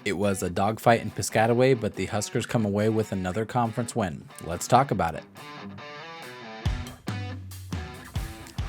It was a dogfight in Piscataway, but the Huskers come away with another conference win. Let's talk about it.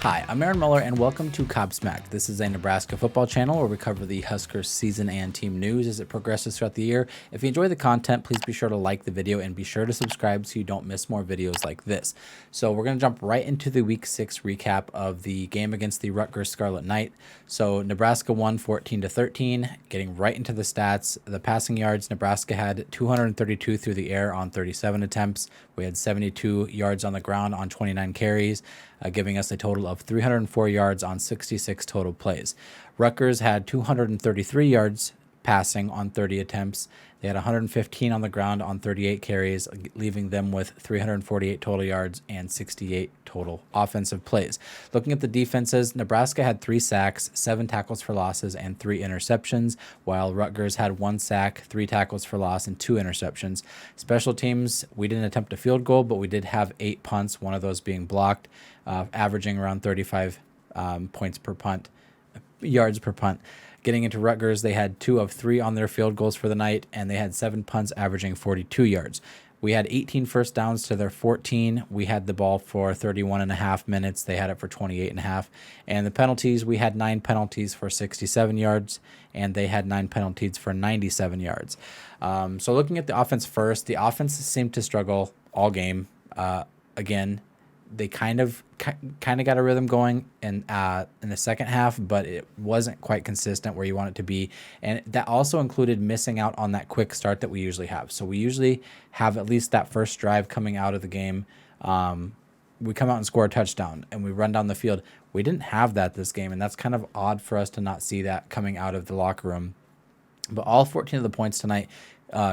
Hi, I'm Aaron Muller, and welcome to Cobsmacked. This is a Nebraska football channel where we cover the Huskers season and team news as it progresses throughout the year. If you enjoy the content, please be sure to like the video and be sure to subscribe so you don't miss more videos like this. So we're going to jump right into the Week 6 recap of the game against the Rutgers Scarlet Knight. So Nebraska won 14-13, getting right into the stats. The passing yards, Nebraska had 232 through the air on 37 attempts. We had 72 yards on the ground on 29 carries, giving us a total of 304 yards on 66 total plays. Rutgers had 233 yards passing on 30 attempts. They had 115 on the ground on 38 carries, leaving them with 348 total yards and 68 total offensive plays. Looking at the defenses, Nebraska had 3 sacks, 7 tackles for losses, and 3 interceptions, while Rutgers had 1 sack, 3 tackles for loss, and 2 interceptions. Special teams, we didn't attempt a field goal, but we did have 8 punts, one of those being blocked, averaging around 35 points per punt, yards per punt. Getting into Rutgers, they had 2 of 3 on their field goals for the night, and they had 7 punts averaging 42 yards. We had 18 first downs to their 14. We had the ball for 31.5 minutes. They had it for 28.5. And the penalties, we had 9 penalties for 67 yards, and they had 9 penalties for 97 yards. So looking at the offense first, the offense seemed to struggle all game. Again, they kind of got a rhythm going in the second half, but it wasn't quite consistent where you want it to be. And that also included missing out on that quick start that we usually have. So we usually have at least that first drive coming out of the game. We come out and score a touchdown and we run down the field. We didn't have that this game, and that's kind of odd for us to not see that coming out of the locker room. But all 14 of the points tonight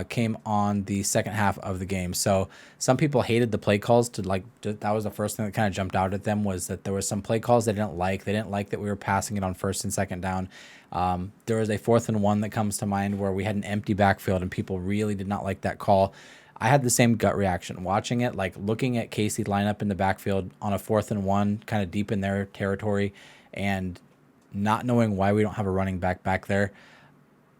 came on the second half of the game. So some people hated the play calls. That was the first thing that kind of jumped out at them, was that there was some play calls they didn't like. They didn't like that we were passing it on first and second down. There was a 4th and 1 that comes to mind where we had an empty backfield and people really did not like that call. I had the same gut reaction watching it, like looking at Casey line up in the backfield on a 4th and 1, kind of deep in their territory, and not knowing why we don't have a running back there.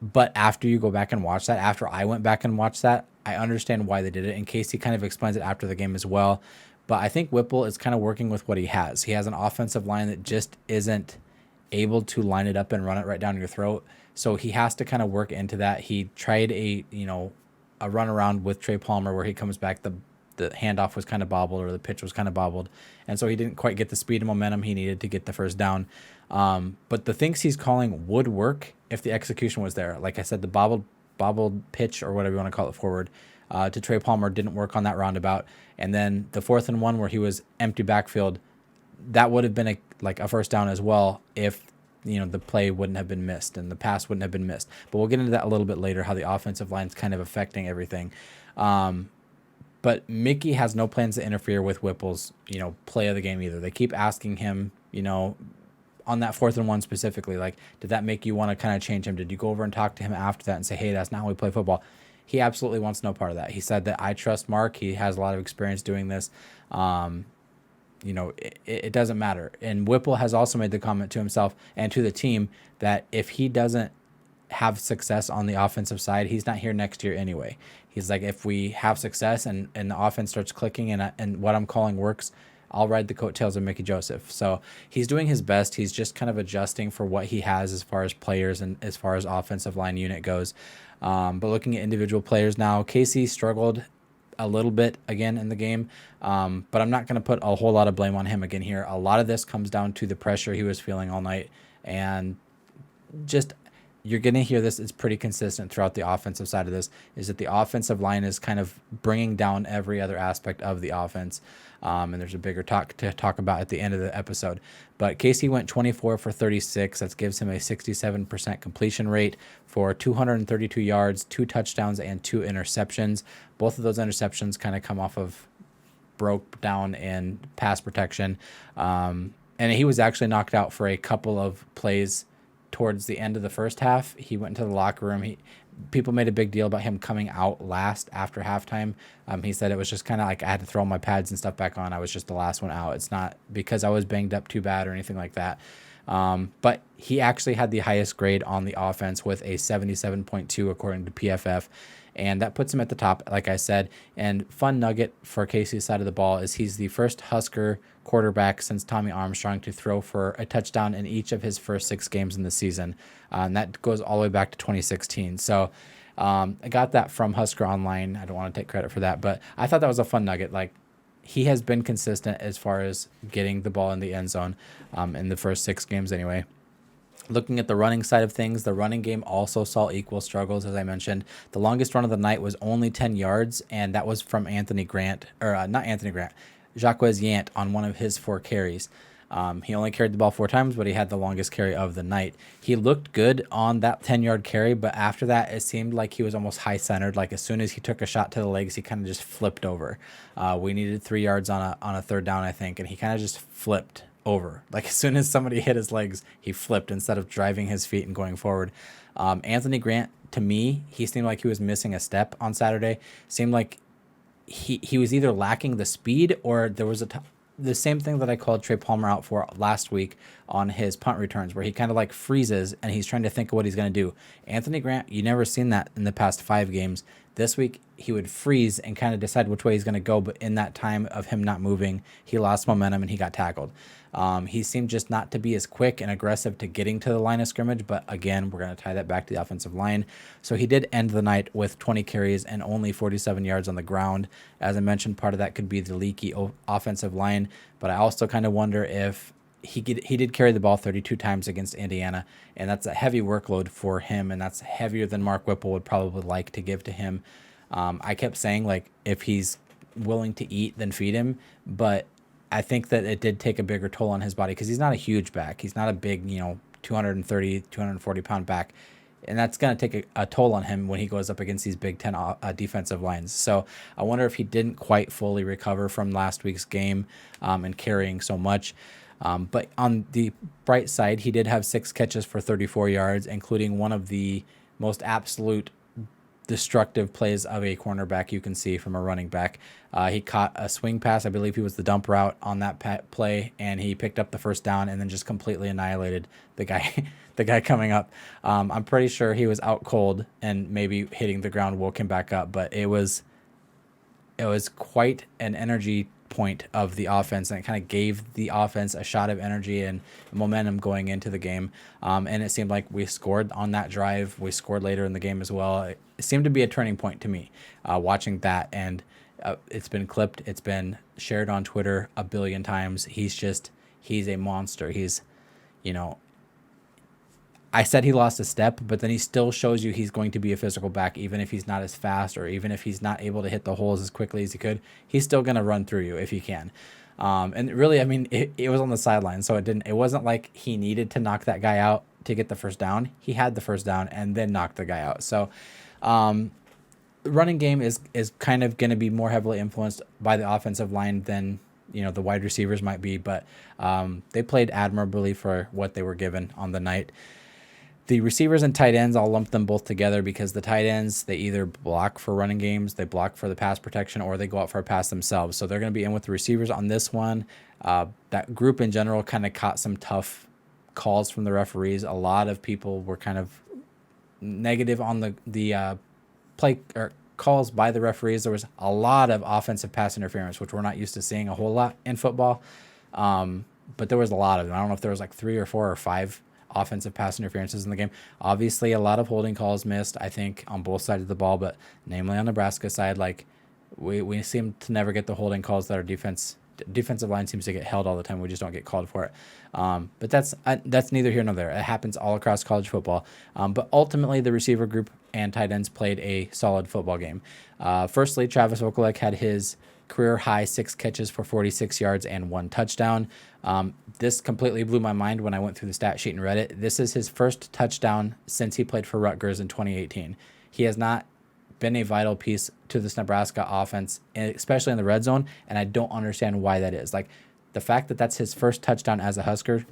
But after you go back and watch that, after I went back and watched that, I understand why they did it. And Casey kind of explains it after the game as well. But I think Whipple is kind of working with what he has. He has an offensive line that just isn't able to line it up and run it right down your throat. So he has to kind of work into that. He tried a run around with Trey Palmer where he comes back, the handoff was kind of bobbled, or the pitch was kind of bobbled. And so he didn't quite get the speed and momentum he needed to get the first down. But the things he's calling would work if the execution was there. Like I said, the bobbled pitch, or whatever you want to call it, forward to Trey Palmer didn't work on that roundabout. And then the 4th and 1 where he was empty backfield, that would have been a first down as well if the play wouldn't have been missed and the pass wouldn't have been missed. But we'll get into that a little bit later, how the offensive line's kind of affecting everything. But Mickey has no plans to interfere with Whipple's, play of the game either. They keep asking him, on that 4th and 1 specifically, like, did that make you want to kind of change him? Did you go over and talk to him after that and say, hey, that's not how we play football? He absolutely wants no part of that. He said that I trust Mark. He has a lot of experience doing this. It doesn't matter. And Whipple has also made the comment to himself and to the team that if he doesn't have success on the offensive side, he's not here next year anyway. He's like, if we have success and the offense starts clicking and what I'm calling works, I'll ride the coattails of Mickey Joseph. So he's doing his best. He's just kind of adjusting for what he has as far as players and as far as offensive line unit goes. But looking at individual players now, Casey struggled a little bit again in the game, but I'm not going to put a whole lot of blame on him again here. A lot of this comes down to the pressure he was feeling all night, and just you're going to hear this. It's pretty consistent throughout the offensive side of this, is that the offensive line is kind of bringing down every other aspect of the offense. And there's a bigger talk to talk about at the end of the episode. But Casey went 24 for 36. That gives him a 67% completion rate for 232 yards, 2 touchdowns, and 2 interceptions. Both of those interceptions kind of come off of broke down in pass protection. And he was actually knocked out for a couple of plays towards the end of the first half. He went into the locker room. People made a big deal about him coming out last after halftime. He said it was just kind of like I had to throw all my pads and stuff back on. I was just the last one out. It's not because I was banged up too bad or anything like that. But he actually had the highest grade on the offense with a 77.2 according to PFF. And that puts him at the top, like I said. And fun nugget for Casey's side of the ball is he's the first Husker quarterback since Tommy Armstrong to throw for a touchdown in each of his first 6 games in the season. And that goes all the way back to 2016. So I got that from Husker Online. I don't want to take credit for that, but I thought that was a fun nugget. Like, he has been consistent as far as getting the ball in the end zone in the first 6 games anyway. Looking at the running side of things, the running game also saw equal struggles, as I mentioned. The longest run of the night was only 10 yards, and that was from Anthony Grant, or not Anthony Grant, Jacques Yant on one of his 4 carries. He only carried the ball 4 times, but he had the longest carry of the night. He looked good on that 10-yard carry, but after that, it seemed like he was almost high-centered. Like, as soon as he took a shot to the legs, he kind of just flipped over. We needed 3 yards on a 3rd down, I think, and he kind of just flipped over. Like, as soon as somebody hit his legs, he flipped instead of driving his feet and going forward. Anthony Grant, to me, he seemed like he was missing a step on Saturday. Seemed like he was either lacking the speed, or there was the same thing that I called Trey Palmer out for last week on his punt returns, where he kind of like freezes and he's trying to think of what he's going to do. Anthony Grant, you never seen that in the past 5 games. This week, he would freeze and kind of decide which way he's going to go, but in that time of him not moving, he lost momentum and he got tackled. He seemed just not to be as quick and aggressive to getting to the line of scrimmage, but again, we're going to tie that back to the offensive line. So he did end the night with 20 carries and only 47 yards on the ground. As I mentioned, part of that could be the leaky offensive line, but I also kind of wonder if he did carry the ball 32 times against Indiana, and that's a heavy workload for him, and that's heavier than Mark Whipple would probably like to give to him. I kept saying, like, if he's willing to eat, then feed him, but I think that it did take a bigger toll on his body because he's not a huge back. He's not a big, 230, 240-pound back, and that's going to take a toll on him when he goes up against these Big Ten defensive lines. So I wonder if he didn't quite fully recover from last week's game and carrying so much. But on the bright side, he did have 6 catches for 34 yards, including one of the most absolute destructive plays of a cornerback you can see from a running back. He caught a swing pass. I believe he was the dump route on that play, and he picked up the first down and then just completely annihilated the guy the guy coming up. I'm pretty sure he was out cold, and maybe hitting the ground woke him back up, but it was quite an energy point of the offense, and it kind of gave the offense a shot of energy and momentum going into the game. And it seemed like we scored on that drive. We scored later in the game as well. It seemed to be a turning point to me watching that, and it's been clipped. It's been shared on Twitter a billion times. He's a monster. I said he lost a step, but then he still shows you he's going to be a physical back, even if he's not as fast, or even if he's not able to hit the holes as quickly as he could. He's still going to run through you if he can. And really, I mean, it was on the sideline, so it wasn't like he needed to knock that guy out to get the first down. He had the first down and then knocked the guy out. So the running game is kind of going to be more heavily influenced by the offensive line than the wide receivers might be, but they played admirably for what they were given on the night. The receivers and tight ends, I'll lump them both together because the tight ends, they either block for running games, they block for the pass protection, or they go out for a pass themselves. So they're going to be in with the receivers on this one. That group in general kind of caught some tough calls from the referees. A lot of people were kind of negative on the play or calls by the referees. There was a lot of offensive pass interference, which we're not used to seeing a whole lot in football. But there was a lot of them. I don't know if there was like 3 or 4 or 5 offensive pass interferences in the game. Obviously, a lot of holding calls missed, I think, on both sides of the ball, but namely on Nebraska's side, like we seem to never get the holding calls that our defensive line seems to get held all the time. We just don't get called for it. But that's neither here nor there. It happens all across college football. But ultimately, the receiver group and tight ends played a solid football game. Firstly, Travis Vokolek had his career high 6 catches for 46 yards and 1 touchdown. This completely blew my mind when I went through the stat sheet and read it. This is his first touchdown since he played for Rutgers in 2018. He has not been a vital piece to this Nebraska offense, especially in the red zone, and I don't understand why that is. Like, the fact that that's his first touchdown as a Husker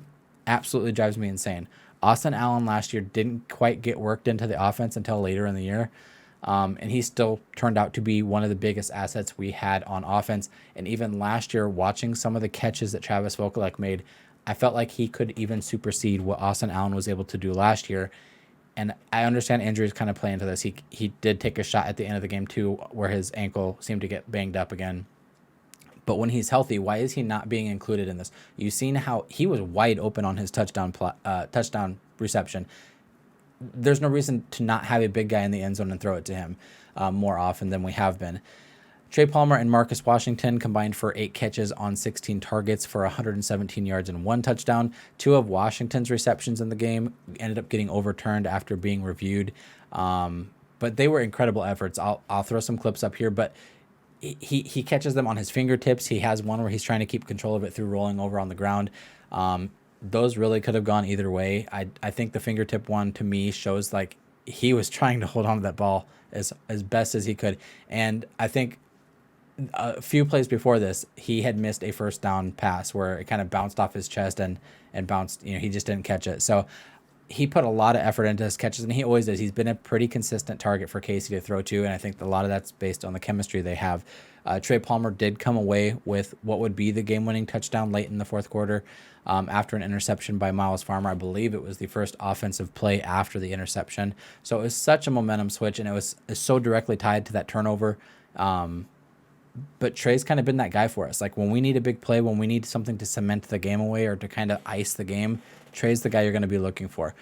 absolutely drives me insane. Austin Allen last year didn't quite get worked into the offense until later in the year. And he still turned out to be one of the biggest assets we had on offense. And even last year, watching some of the catches that Travis Vokolek made, I felt like he could even supersede what Austin Allen was able to do last year. And I understand injuries kind of play into this. He did take a shot at the end of the game too, where his ankle seemed to get banged up again. But when he's healthy, why is he not being included in this? You've seen how he was wide open on his touchdown reception. There's no reason to not have a big guy in the end zone and throw it to him more often than we have been. Trey Palmer and Marcus Washington combined for 8 catches on 16 targets for 117 yards and 1 touchdown. 2 of Washington's receptions in the game ended up getting overturned after being reviewed. But they were incredible efforts. I'll throw some clips up here, but he catches them on his fingertips. He has one where he's trying to keep control of it through rolling over on the ground. Those really could have gone either way. I think the fingertip one, to me, shows like he was trying to hold on to that ball as best as he could. And I think a few plays before this, he had missed a first down pass where it kind of bounced off his chest and bounced, he just didn't catch it. So he put a lot of effort into his catches, and he always does. He's been a pretty consistent target for Casey to throw to, and I think a lot of that's based on the chemistry they have. Trey Palmer did come away with what would be the game-winning touchdown late in the fourth quarter after an interception by Miles Farmer. I believe it was the first offensive play after the interception. So it was such a momentum switch, and it was so directly tied to that turnover. But Trey's kind of been that guy for us. Like when we need a big play, when we need something to cement the game away or to kind of ice the game, Trey's the guy you're going to be looking for.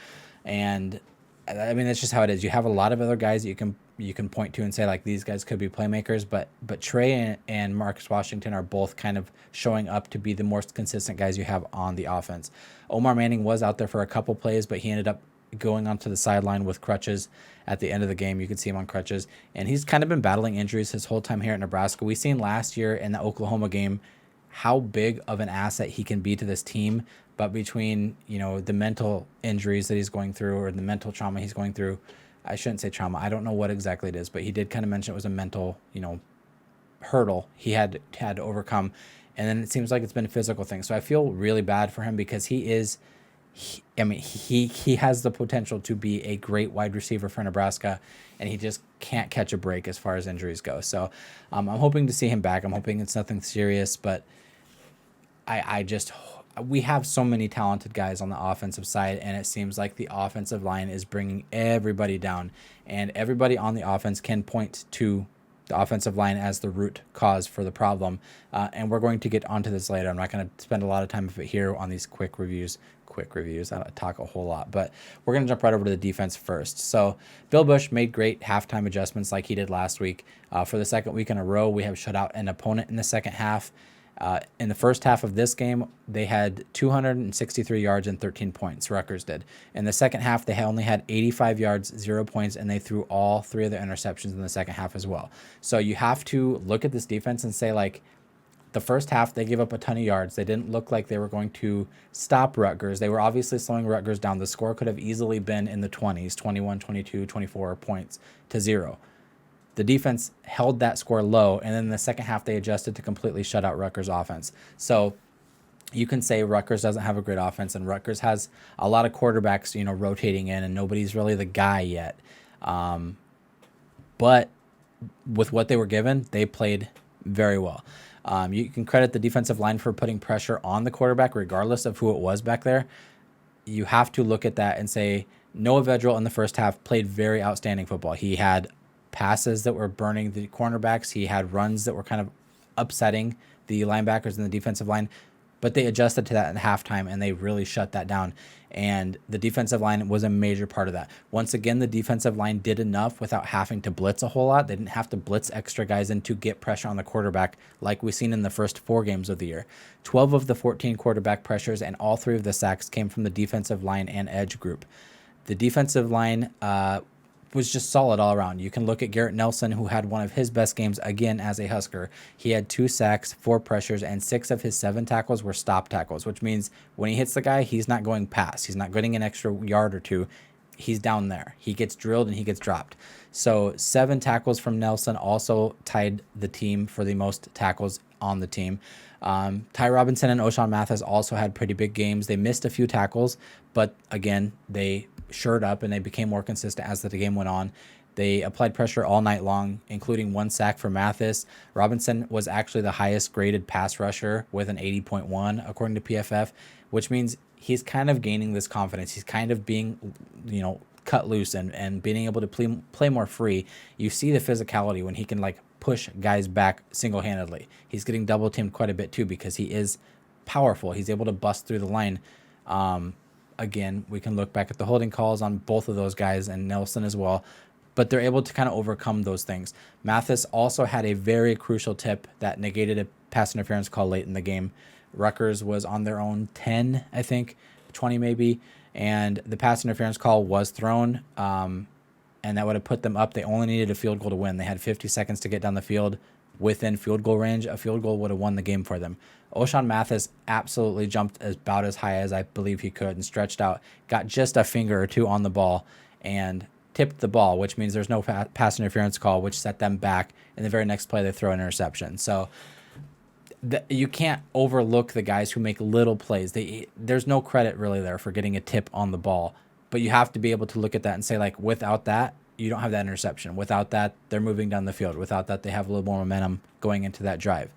And I mean, that's just how it is. You have a lot of other guys that you can point to and say like these guys could be playmakers, but Trey and Marcus Washington are both kind of showing up to be the most consistent guys you have on the offense. Omar Manning was out there for a couple plays, but he ended up going onto the sideline with crutches at the end of the game. You could see him on crutches, and he's kind of been battling injuries his whole time here at Nebraska. We seen last year in the Oklahoma game how big of an asset he can be to this team, but between the mental injuries that he's going through or the mental trauma he's going through, I shouldn't say trauma, I don't know what exactly it is, but he did kind of mention it was a mental hurdle he had to overcome, and then it seems like it's been a physical thing. So I feel really bad for him because he has the potential to be a great wide receiver for Nebraska, and he just can't catch a break as far as injuries go. So I'm hoping to see him back. I'm hoping it's nothing serious, but we have so many talented guys on the offensive side, and it seems like the offensive line is bringing everybody down, and everybody on the offense can point to the offensive line as the root cause for the problem. And we're going to get onto this later. I'm not going to spend a lot of time of it here on these quick reviews. I don't talk a whole lot, but we're going to jump right over to the defense first. So Bill Busch made great halftime adjustments like he did last week. For the second week in a row, we have shut out an opponent in the second half. In the first half of this game, they had 263 yards and 13 points. Rutgers did. In the second half, they only had 85 yards, 0 points, and they threw all 3 of their interceptions in the second half as well. So you have to look at this defense and say, like, the first half, they gave up a ton of yards. They didn't look like they were going to stop Rutgers. They were obviously slowing Rutgers down. The score could have easily been in the 20s, 21, 22, 24 points to 0. The defense held that score low, and then in the second half, they adjusted to completely shut out Rutgers' offense. So you can say Rutgers doesn't have a great offense, and Rutgers has a lot of quarterbacks, rotating in, and nobody's really the guy yet. But with what they were given, they played very well. You can credit the defensive line for putting pressure on the quarterback, regardless of who it was back there. You have to look at that and say Noah Vedral in the first half played very outstanding football. He had passes that were burning the cornerbacks. He had runs that were kind of upsetting the linebackers and the defensive line, but they adjusted to that in halftime, and they really shut that down. And the defensive line was a major part of that. Once again, the defensive line did enough without having to blitz a whole lot. They didn't have to blitz extra guys in to get pressure on the quarterback like we've seen in the first 4 games of the year. 12 of the 14 quarterback pressures and all 3 of the sacks came from the defensive line and edge group. The defensive line was just solid all around. You can look at Garrett Nelson, who had one of his best games again as a Husker. He had 2 sacks, 4 pressures, and 6 of his 7 tackles were stop tackles, which means when he hits the guy, he's not going past. He's not getting an extra yard or 2. He's down there. He gets drilled and he gets dropped. So 7 tackles from Nelson also tied the team for the most tackles on the team. Ty Robinson and O'Shawn Mathis also had pretty big games. They missed a few tackles, but again, they shored up and they became more consistent as the game went on. They applied pressure all night long, including 1 sack for Mathis. Robinson was actually the highest graded pass rusher with an 80.1 according to PFF, which means he's kind of gaining this confidence. He's kind of being, cut loose and being able to play more free. You see the physicality when he can like push guys back single-handedly. He's getting double teamed quite a bit too because he is powerful. He's able to bust through the line. Again, we can look back at the holding calls on both of those guys and Nelson as well, but they're able to kind of overcome those things. Mathis also had a very crucial tip that negated a pass interference call late in the game. Rutgers was on their own 10, I think, 20 maybe, and the pass interference call was thrown, and that would have put them up. They only needed a field goal to win. They had 50 seconds to get down the field within field goal range. A field goal would have won the game for them. O'Shawn Mathis absolutely jumped about as high as I believe he could and stretched out, got just a finger or two on the ball, and tipped the ball, which means there's no pass interference call, which set them back. In the very next play, they throw an interception. So you can't overlook the guys who make little plays. There's no credit really there for getting a tip on the ball, but you have to be able to look at that and say, like, without that, you don't have that interception. Without that, they're moving down the field. Without that, they have a little more momentum going into that drive.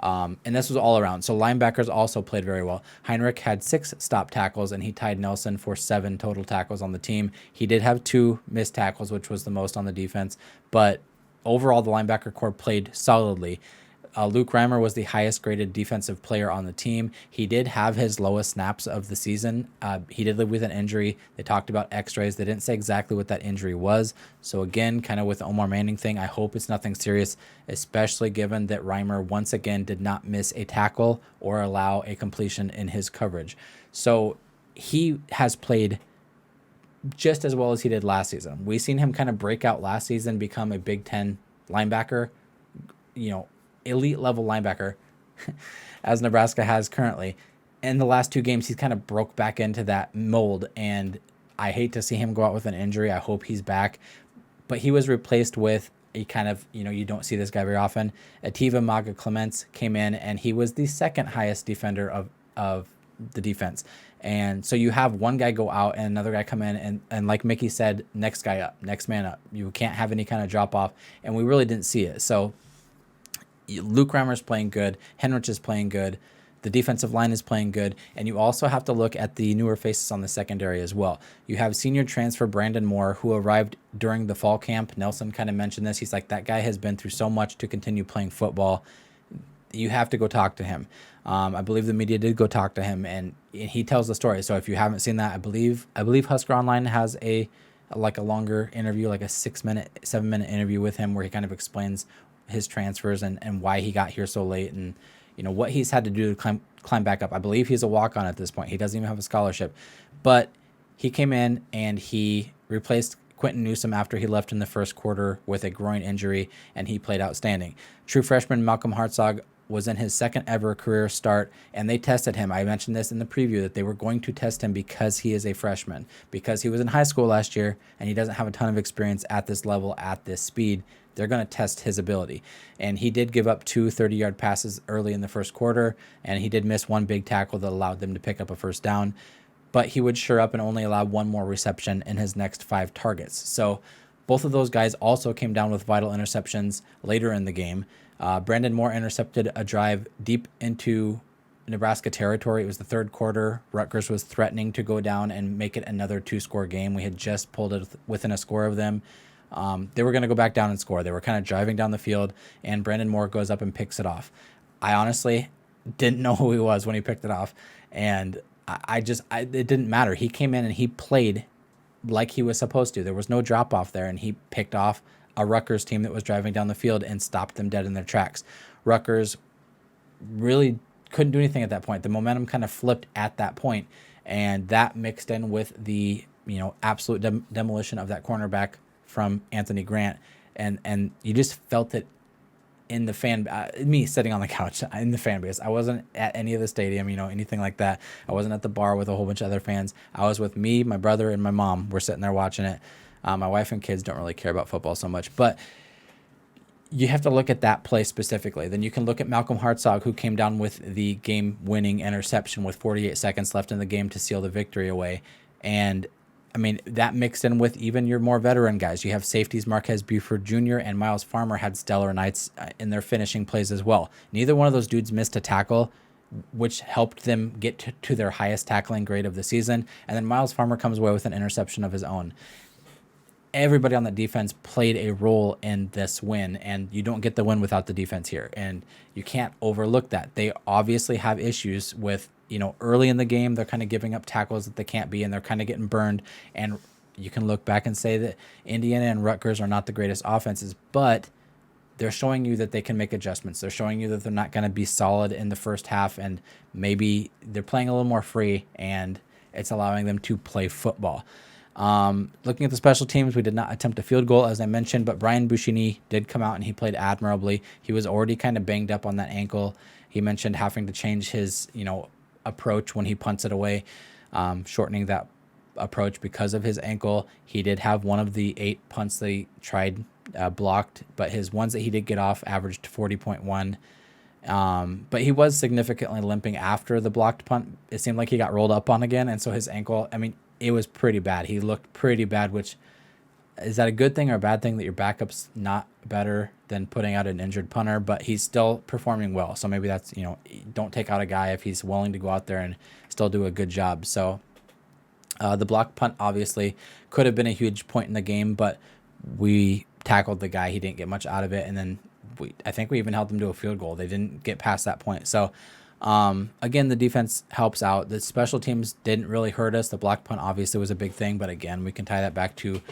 And this was all around. So linebackers also played very well. Heinrich had 6 stop tackles, and he tied Nelson for 7 total tackles on the team. He did have 2 missed tackles, which was the most on the defense. But overall, the linebacker corps played solidly. Luke Reimer was the highest graded defensive player on the team. He did have his lowest snaps of the season. He did live with an injury. They talked about x-rays. They didn't say exactly what that injury was. So again, kind of with the Omar Manning thing, I hope it's nothing serious, especially given that Reimer once again did not miss a tackle or allow a completion in his coverage. So he has played just as well as he did last season. We've seen him kind of break out last season, become a Big Ten linebacker, elite level linebacker as Nebraska has currently. In the last 2 games, he's kind of broke back into that mold, and I hate to see him go out with an injury. I hope he's back, but he was replaced with a kind of, you don't see this guy very often. Ativa Maga Clements came in, and he was the second highest defender of the defense. And so you have one guy go out and another guy come in, and like Mickey said, next guy up, next man up. You can't have any kind of drop off, and we really didn't see it. So Luke Reimer's playing good. Henrich is playing good. The defensive line is playing good. And you also have to look at the newer faces on the secondary as well. You have senior transfer Brandon Moore, who arrived during the fall camp. Nelson kind of mentioned this. He's like, that guy has been through so much to continue playing football. You have to go talk to him. I believe the media did go talk to him, and he tells the story. So if you haven't seen that, I believe Husker Online has a longer interview, like a 7-minute interview with him where he kind of explains his transfers and why he got here so late, and what he's had to do to climb back up. I believe he's a walk-on at this point. He doesn't even have a scholarship, but he came in and he replaced Quentin Newsom after he left in the first quarter with a groin injury, and he played outstanding. True freshman Malcolm Hartzog was in his second ever career start, and they tested him. I mentioned this in the preview that they were going to test him because he is a freshman, because he was in high school last year and he doesn't have a ton of experience at this level, at this speed. They're going to test his ability. And he did give up 2 30-yard passes early in the first quarter, and he did miss 1 big tackle that allowed them to pick up a first down. But he would sure up and only allow 1 more reception in his next 5 targets. So both of those guys also came down with vital interceptions later in the game. Brandon Moore intercepted a drive deep into Nebraska territory. It was the third quarter. Rutgers was threatening to go down and make it another 2-score game. We had just pulled it within a score of them. They were going to go back down and score. They were kind of driving down the field, and Brandon Moore goes up and picks it off. I honestly didn't know who he was when he picked it off, and it didn't matter. He came in and he played like he was supposed to. There was no drop-off there, and he picked off a Rutgers team that was driving down the field and stopped them dead in their tracks. Rutgers really couldn't do anything at that point. The momentum kind of flipped at that point, and that mixed in with the absolute demolition of that cornerback from Anthony Grant, and you just felt it in the me sitting on the couch in the fan base. I wasn't at any of the stadium, anything like that. I wasn't at the bar with a whole bunch of other fans. I was with me, my brother, and my mom. We're sitting there watching it. My wife and kids don't really care about football so much, but you have to look at that play specifically. Then you can look at Malcolm Hartzog, who came down with the game-winning interception with 48 seconds left in the game to seal the victory away. And that mixed in with even your more veteran guys. You have safeties Marquez Buford Jr. and Miles Farmer had stellar nights in their finishing plays as well. Neither one of those dudes missed a tackle which helped them get to their highest tackling grade of the season. And then Miles Farmer comes away with an interception of his own. Everybody on that defense played a role in this win, and you don't get the win without the defense here. And you can't overlook that. They obviously have issues with, early in the game, they're kind of giving up tackles that they can't be, and they're kind of getting burned. And you can look back and say that Indiana and Rutgers are not the greatest offenses, but they're showing you that they can make adjustments. They're showing you that they're not going to be solid in the first half, and maybe they're playing a little more free, and it's allowing them to play football. Looking at the special teams, we did not attempt a field goal, as I mentioned, but Brian Buschini did come out and he played admirably. He was already kind of banged up on that ankle. He mentioned having to change his, approach when he punts it away, shortening that approach because of his ankle. He did have one of the 8 punts that he tried blocked, but his ones that he did get off averaged 40.1. But he was significantly limping after the blocked punt. It seemed like he got rolled up on again, and so his ankle, it was pretty bad. He looked pretty bad, which is that a good thing or a bad thing that your backup's not better than putting out an injured punter, but he's still performing well. So maybe that's, don't take out a guy if he's willing to go out there and still do a good job. So the block punt obviously could have been a huge point in the game, but we tackled the guy. He didn't get much out of it. And then I think we even held them to a field goal. They didn't get past that point. So again, the defense helps out. The special teams didn't really hurt us. The block punt obviously was a big thing, but again, we can tie that back to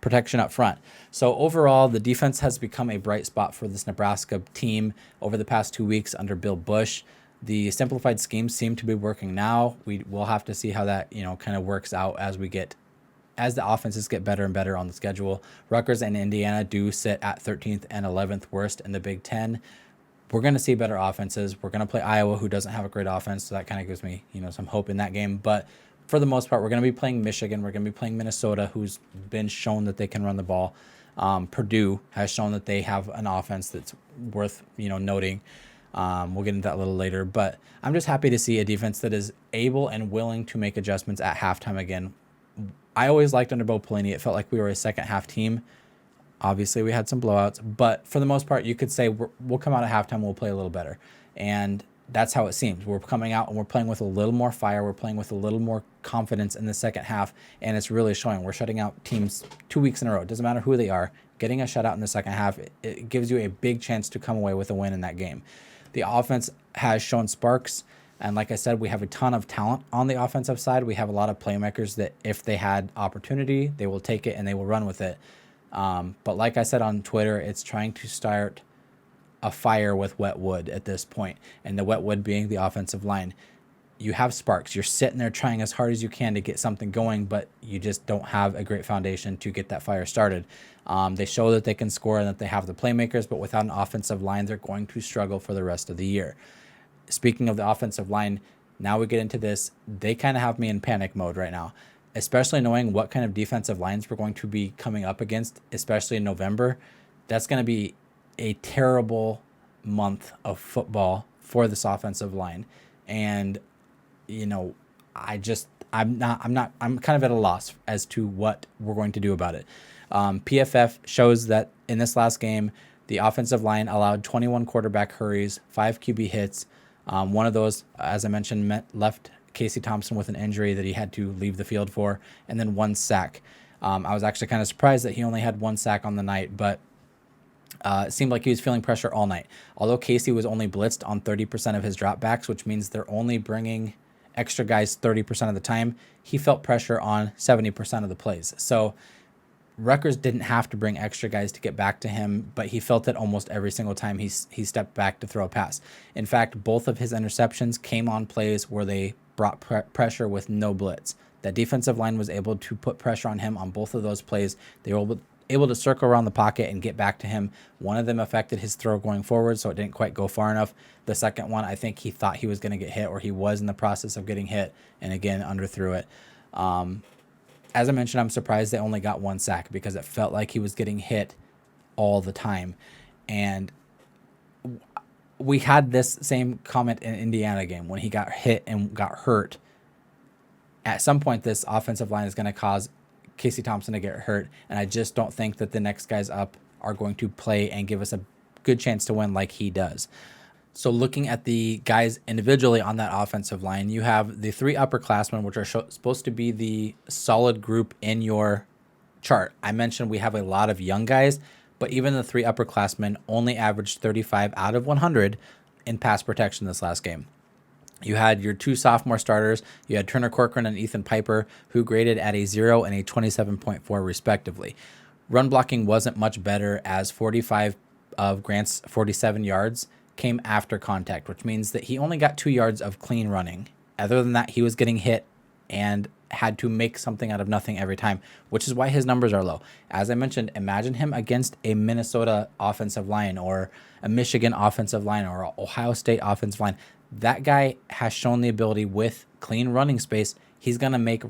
protection up front. So overall, the defense has become a bright spot for this Nebraska team over the past 2 weeks under Bill Busch. The simplified schemes seem to be working now. We will have to see how that, kind of works out as the offenses get better and better on the schedule. Rutgers and Indiana do sit at 13th and 11th worst in the Big Ten. We're going to see better offenses. We're going to play Iowa, who doesn't have a great offense, so that kind of gives me, some hope in that game. But for the most part, we're going to be playing Michigan. We're going to be playing Minnesota, who's been shown that they can run the ball. Purdue has shown that they have an offense that's worth, noting. We'll get into that a little later. But I'm just happy to see a defense that is able and willing to make adjustments at halftime again. I always liked under Bo Pelini. It felt like we were a second-half team. Obviously, we had some blowouts. But for the most part, you could say we'll come out at halftime, we'll play a little better. And that's how it seems. We're coming out and we're playing with a little more fire. We're playing with a little more confidence in the second half, and it's really showing. We're shutting out teams 2 weeks in a row. It doesn't matter who they are. Getting a shutout in the second half, it gives you a big chance to come away with a win in that game. The offense has shown sparks, and like I said, we have a ton of talent on the offensive side. We have a lot of playmakers that if they had opportunity, they will take it and they will run with it. But like I said on Twitter, it's trying to start a fire with wet wood at this point, and the wet wood being the offensive line. You have sparks. You're sitting there trying as hard as you can to get something going, but you just don't have a great foundation to get that fire started. They show that they can score and that they have the playmakers, but without an offensive line, they're going to struggle for the rest of the year. Speaking of the offensive line, now we get into this. They kind of have me in panic mode right now, especially knowing what kind of defensive lines we're going to be coming up against, especially in November. That's going to be a terrible month of football for this offensive line. And, I'm kind of at a loss as to what we're going to do about it. PFF shows that in this last game, the offensive line allowed 21 quarterback hurries, 5 QB hits. One of those, as I mentioned, left Casey Thompson with an injury that he had to leave the field for, and then 1 sack. I was actually kind of surprised that he only had 1 sack on the night, but it seemed like he was feeling pressure all night. Although Casey was only blitzed on 30% of his dropbacks, which means they're only bringing extra guys 30% of the time, he felt pressure on 70% of the plays. So Rutgers didn't have to bring extra guys to get back to him, but he felt it almost every single time he stepped back to throw a pass. In fact, both of his interceptions came on plays where they brought pressure with no blitz. That defensive line was able to put pressure on him on both of those plays. They were able to circle around the pocket and get back to him. One of them affected his throw going forward, so it didn't quite go far enough. The second one, I think he thought he was going to get hit, or he was in the process of getting hit, and again, underthrew it. As I mentioned, I'm surprised they only got 1 sack because it felt like he was getting hit all the time. And we had this same comment in Indiana game when he got hit and got hurt. At some point, this offensive line is going to cause Casey Thompson to get hurt, and I just don't think that the next guys up are going to play and give us a good chance to win like he does. So looking at the guys individually on that offensive line, you have the 3 upperclassmen, which are supposed to be the solid group in your chart. I mentioned we have a lot of young guys, but even the 3 upperclassmen only averaged 35 out of 100 in pass protection this last game. You had your 2 sophomore starters. You had Turner Corcoran and Ethan Piper, who graded at a 0 and a 27.4 respectively. Run blocking wasn't much better, as 45 of Grant's 47 yards came after contact, which means that he only got 2 yards of clean running. Other than that, he was getting hit and had to make something out of nothing every time, which is why his numbers are low. As I mentioned, imagine him against a Minnesota offensive line or a Michigan offensive line or an Ohio State offensive line. That guy has shown the ability with clean running space. He's going to make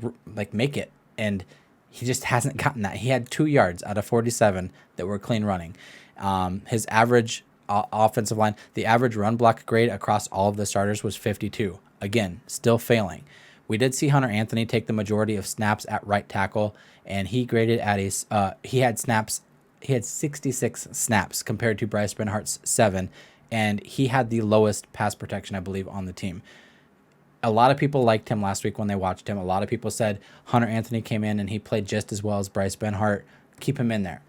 it. And he just hasn't gotten that. He had 2 yards out of 47 that were clean running. His average offensive line, the average run block grade across all of the starters was 52. Again, still failing. We did see Hunter Anthony take the majority of snaps at right tackle, and he graded at he had 66 snaps compared to Bryce Benhart's 7, and he had the lowest pass protection, I believe, on the team. A lot of people liked him last week when they watched him. A lot of people said Hunter Anthony came in and he played just as well as Bryce Benhart. Keep him in there.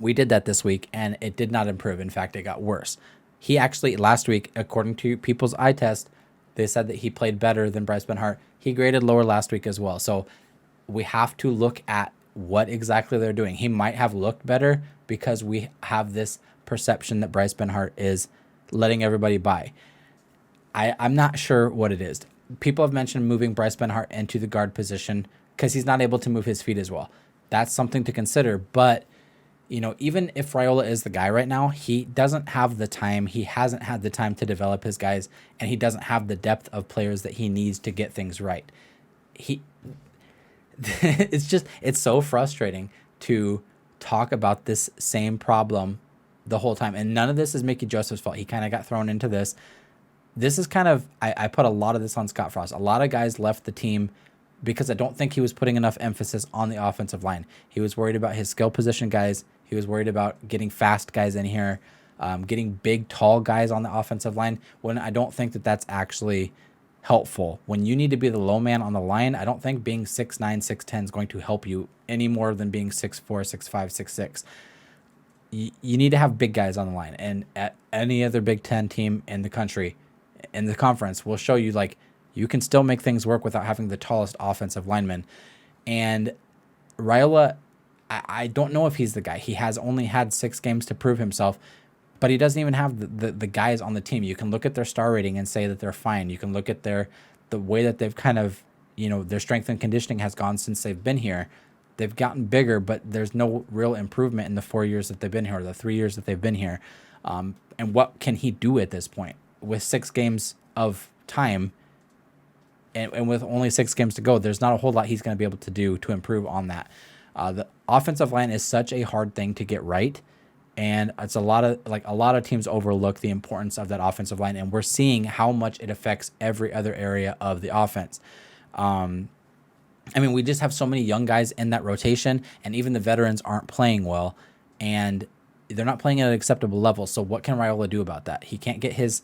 We did that this week, and it did not improve. In fact, it got worse. He actually, last week, according to People's Eye Test, they said that he played better than Bryce Benhart. He graded lower last week as well. So we have to look at what exactly they're doing. He might have looked better because we have this perception that Bryce Benhart is letting everybody by. I'm not sure what it is. People have mentioned moving Bryce Benhart into the guard position because he's not able to move his feet as well. That's something to consider, but even if Raiola is the guy right now, he doesn't have the time. He hasn't had the time to develop his guys, and he doesn't have the depth of players that he needs to get things right. It's so frustrating to talk about this same problem the whole time. And none of this is Mickey Joseph's fault. He kind of got thrown into this. This is kind of, I put a lot of this on Scott Frost. A lot of guys left the team because I don't think he was putting enough emphasis on the offensive line. He was worried about his skill position guys. He was worried about getting fast guys in here, getting big, tall guys on the offensive line, when I don't think that that's actually helpful. When you need to be the low man on the line, I don't think being 6'9", 6'10" is going to help you any more than being 6'4", 6'5", 6'6". You need to have big guys on the line. And at any other Big Ten team in the country, in the conference, will show you, you can still make things work without having the tallest offensive lineman. And Raiola, I don't know if he's the guy. He has only had 6 games to prove himself, but he doesn't even have the guys on the team. You can look at their star rating and say that they're fine. You can look at the way that they've kind of, their strength and conditioning has gone since they've been here. They've gotten bigger, but there's no real improvement in the 4 years that they've been here, or the 3 years that they've been here. And what can he do at this point? With 6 games of time, and with only 6 games to go, there's not a whole lot he's going to be able to do to improve on that. The offensive line is such a hard thing to get right, and it's a lot of teams overlook the importance of that offensive line, and we're seeing how much it affects every other area of the offense. We just have so many young guys in that rotation, and even the veterans aren't playing well, and they're not playing at an acceptable level. So what can Raiola do about that? He can't get his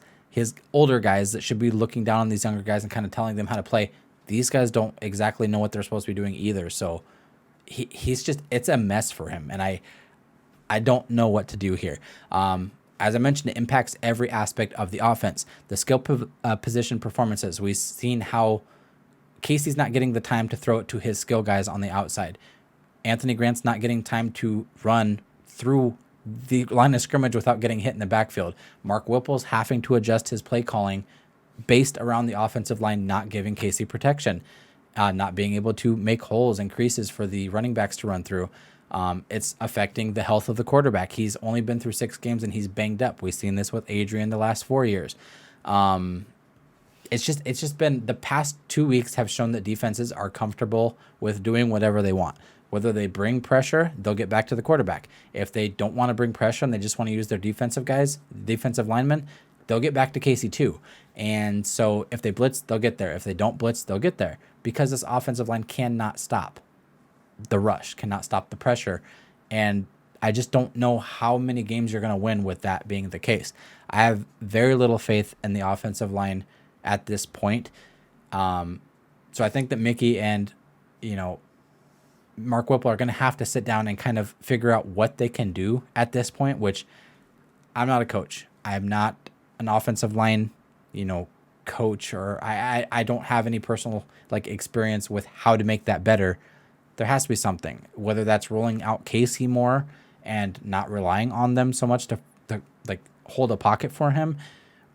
older guys that should be looking down on these younger guys and kind of telling them how to play. These guys don't exactly know what they're supposed to be doing either. So it's a mess for him. And I don't know what to do here. As I mentioned, it impacts every aspect of the offense. The skill position performances. We've seen how Casey's not getting the time to throw it to his skill guys on the outside. Anthony Grant's not getting time to run through the line of scrimmage without getting hit in the backfield. Mark Whipple's having to adjust his play calling based around the offensive line not giving Casey protection, not being able to make holes and creases for the running backs to run through. It's affecting the health of the quarterback. He's only been through 6 games and he's banged up. We've seen this with Adrian the last 4 years. It's just been, the past 2 weeks have shown that defenses are comfortable with doing whatever they want. Whether they bring pressure, they'll get back to the quarterback. If they don't want to bring pressure and they just want to use their defensive guys, defensive linemen, they'll get back to Casey too. And so if they blitz, they'll get there. If they don't blitz, they'll get there, because this offensive line cannot stop the rush, cannot stop the pressure. And I just don't know how many games you're going to win with that being the case. I have very little faith in the offensive line at this point. So I think that Mickey and, Mark Whipple are going to have to sit down and kind of figure out what they can do at this point, which I'm not a coach. I am not an offensive line, coach, or I don't have any personal experience with how to make that better. There has to be something, whether that's rolling out Casey more and not relying on them so much to hold a pocket for him.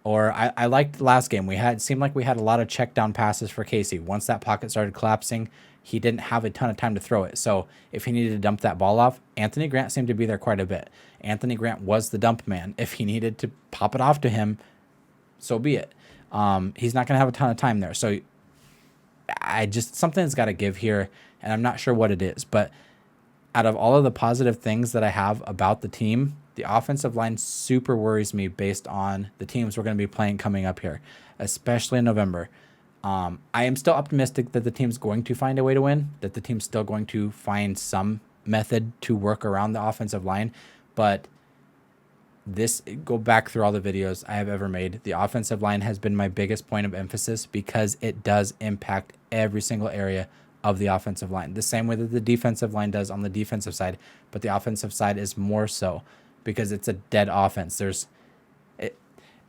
Or I liked the last game. Seemed like we had a lot of check down passes for Casey. Once that pocket started collapsing, he didn't have a ton of time to throw it. So if he needed to dump that ball off, Anthony Grant seemed to be there quite a bit. Anthony Grant was the dump man. If he needed to pop it off to him, so be it. He's not going to have a ton of time there. So something's got to give here, and I'm not sure what it is. But out of all of the positive things that I have about the team, the offensive line super worries me based on the teams we're going to be playing coming up here, especially in November. I am still optimistic that the team's going to find a way to win, that the team's still going to find some method to work around the offensive line. But go back through all the videos I have ever made. The offensive line has been my biggest point of emphasis because it does impact every single area of the offensive line, the same way that the defensive line does on the defensive side, but the offensive side is more so because it's a dead offense.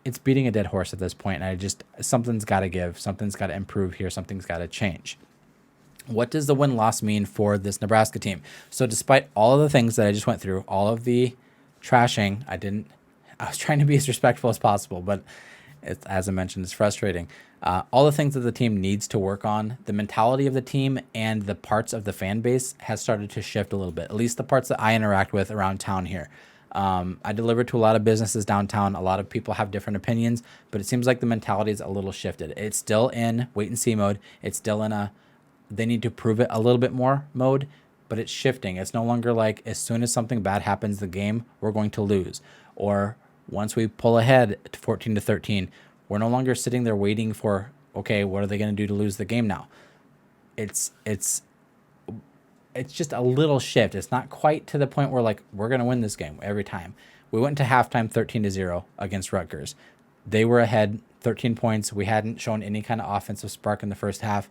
It's beating a dead horse at this point, and something's got to give, something's got to improve here, something's got to change. What does the win-loss mean for this Nebraska team? So despite all of the things that I just went through, all of the trashing, I was trying to be as respectful as possible, but as I mentioned, it's frustrating. All the things that the team needs to work on, the mentality of the team and the parts of the fan base has started to shift a little bit, at least the parts that I interact with around town here. I deliver to a lot of businesses downtown. A lot of people have different opinions, but it seems like the mentality is a little shifted. It's still in wait and see mode. It's still in they need to prove it a little bit more mode, but it's shifting. It's no longer like as soon as something bad happens in the game, we're going to lose. Or once we pull ahead to 14-13, we're no longer sitting there waiting for, okay, what are they going to do to lose the game now? It's just a little shift. It's not quite to the point where we're going to win this game every time. We went to halftime 13-0 against Rutgers. They were ahead 13 points. We hadn't shown any kind of offensive spark in the first half.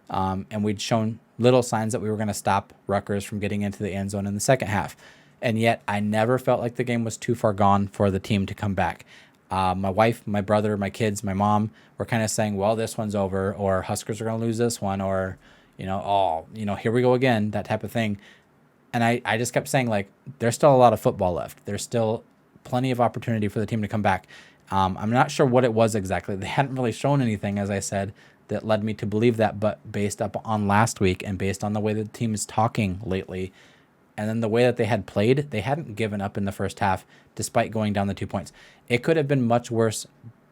And we'd shown little signs that we were going to stop Rutgers from getting into the end zone in the second half. And yet I never felt like the game was too far gone for the team to come back. My wife, my brother, my kids, my mom were kind of saying, well, this one's over, or Huskers are going to lose this one, or, here we go again, that type of thing. And I just kept saying, there's still a lot of football left. There's still plenty of opportunity for the team to come back. I'm not sure what it was exactly. They hadn't really shown anything, as I said, that led me to believe that, but based up on last week and based on the way the team is talking lately, and then the way that they had played, they hadn't given up in the first half despite going down the 2 points. It could have been much worse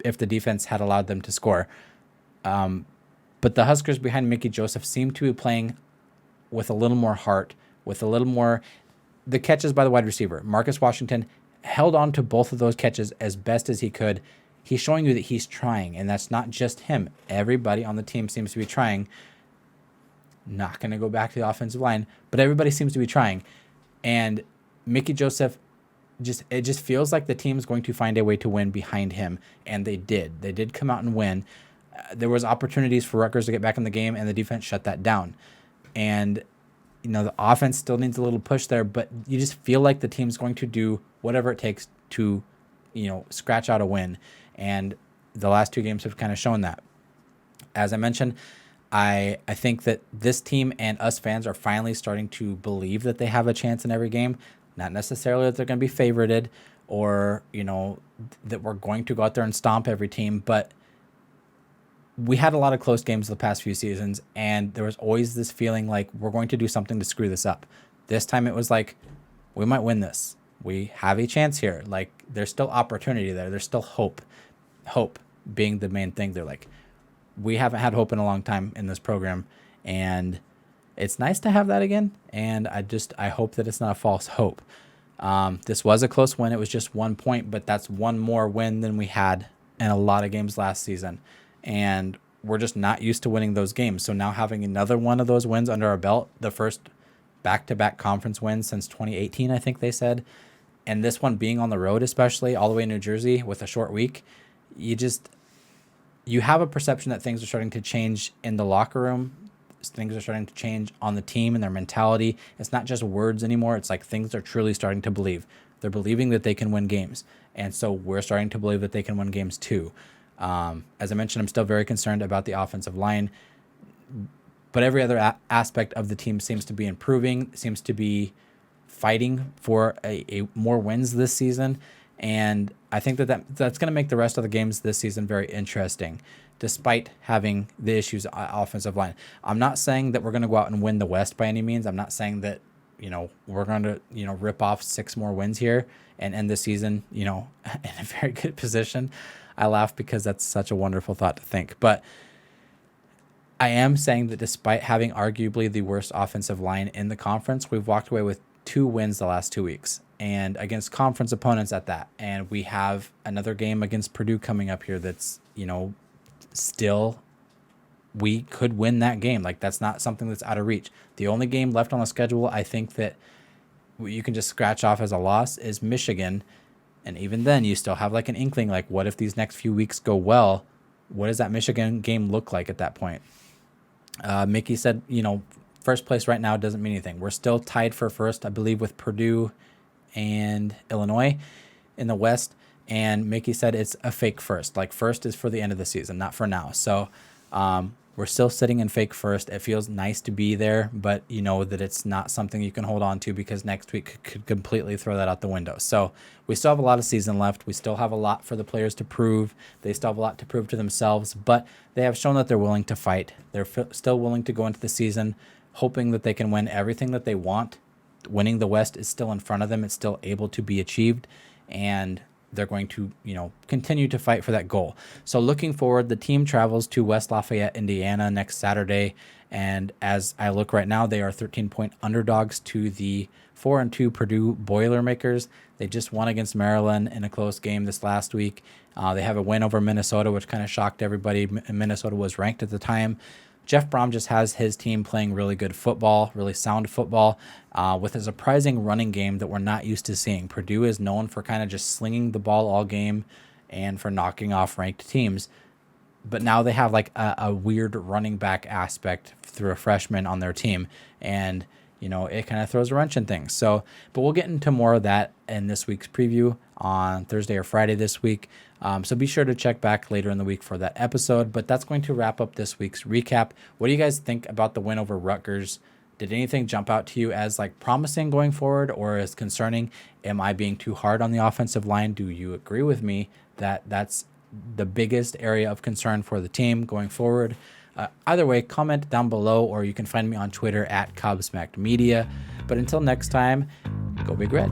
if the defense had allowed them to score. But the Huskers behind Mickey Joseph seem to be playing with a little more heart, with a little more... The catches by the wide receiver. Marcus Washington held on to both of those catches as best as he could. He's showing you that he's trying, and that's not just him. Everybody on the team seems to be trying. Not going to go back to the offensive line, but everybody seems to be trying. And Mickey Joseph, it just feels like the team's going to find a way to win behind him, and they did. They did come out and win. There was opportunities for Rutgers to get back in the game, and the defense shut that down. And, the offense still needs a little push there, but you just feel like the team's going to do whatever it takes to, scratch out a win. And the last two games have kind of shown that. As I mentioned, I think that this team and us fans are finally starting to believe that they have a chance in every game. Not necessarily that they're going to be favorited or, that we're going to go out there and stomp every team, but we had a lot of close games the past few seasons, and there was always this feeling like we're going to do something to screw this up. This time it was like, we might win this. We have a chance here. There's still opportunity there. There's still hope. Hope being the main thing. They're like, we haven't had hope in a long time in this program, and it's nice to have that again. And I hope that it's not a false hope. This was a close win. It was just 1 point, but that's one more win than we had in a lot of games last season. And we're just not used to winning those games. So now having another one of those wins under our belt, the first back-to-back conference wins since 2018, I think they said. And this one being on the road, especially all the way in New Jersey with a short week, you have a perception that things are starting to change in the locker room. Things are starting to change on the team and their mentality. It's not just words anymore. It's like things are truly starting to believe. They're believing that they can win games. And so we're starting to believe that they can win games too. As I mentioned, I'm still very concerned about the offensive line. But every other aspect of the team seems to be improving, seems to be fighting for a more wins this season. And I think that's going to make the rest of the games this season very interesting, despite having the issues offensive line. I'm not saying that we're going to go out and win the West by any means. I'm not saying that, we're going to, rip off 6 more wins here and end the season, in a very good position. I laugh because that's such a wonderful thought to think. But I am saying that despite having arguably the worst offensive line in the conference, we've walked away with 2 wins the last 2 weeks, and against conference opponents at that. And we have another game against Purdue coming up here that's, still we could win that game. Like, that's not something that's out of reach. The only game left on the schedule I think that you can just scratch off as a loss is Michigan. And even then, you still have like an inkling, like, what if these next few weeks go well? What does that Michigan game look like at that point? Mickey said, first place right now doesn't mean anything. We're still tied for first, I believe, with Purdue and Illinois in the West. And Mickey said it's a fake first. Like, first is for the end of the season, not for now. So we're still sitting in fake first. It feels nice to be there, but you know that it's not something you can hold on to because next week could completely throw that out the window. So we still have a lot of season left. We still have a lot for the players to prove. They still have a lot to prove to themselves, but they have shown that they're willing to fight. They're still willing to go into the season hoping that they can win everything that they want. Winning the West is still in front of them. It's still able to be achieved, and they're going to, continue to fight for that goal. So looking forward, the team travels to West Lafayette, Indiana next Saturday. And as I look right now, they are 13-point underdogs to the 4-2 Purdue Boilermakers. They just won against Maryland in a close game this last week. They have a win over Minnesota, which kind of shocked everybody. Minnesota was ranked at the time. Jeff Brom just has his team playing really good football, really sound football, with a surprising running game that we're not used to seeing. Purdue is known for kind of just slinging the ball all game and for knocking off ranked teams. But now they have like a weird running back aspect through a freshman on their team. And, it kind of throws a wrench in things. So, but we'll get into more of that in this week's preview on Thursday or Friday this week. So be sure to check back later in the week for that episode. But that's going to wrap up this week's recap. What do you guys think about the win over Rutgers? Did anything jump out to you as like promising going forward or as concerning? Am I being too hard on the offensive line? Do you agree with me that that's the biggest area of concern for the team going forward? Either way, comment down below, or you can find me on Twitter at Cobsmacked Media. But until next time, go Big Red.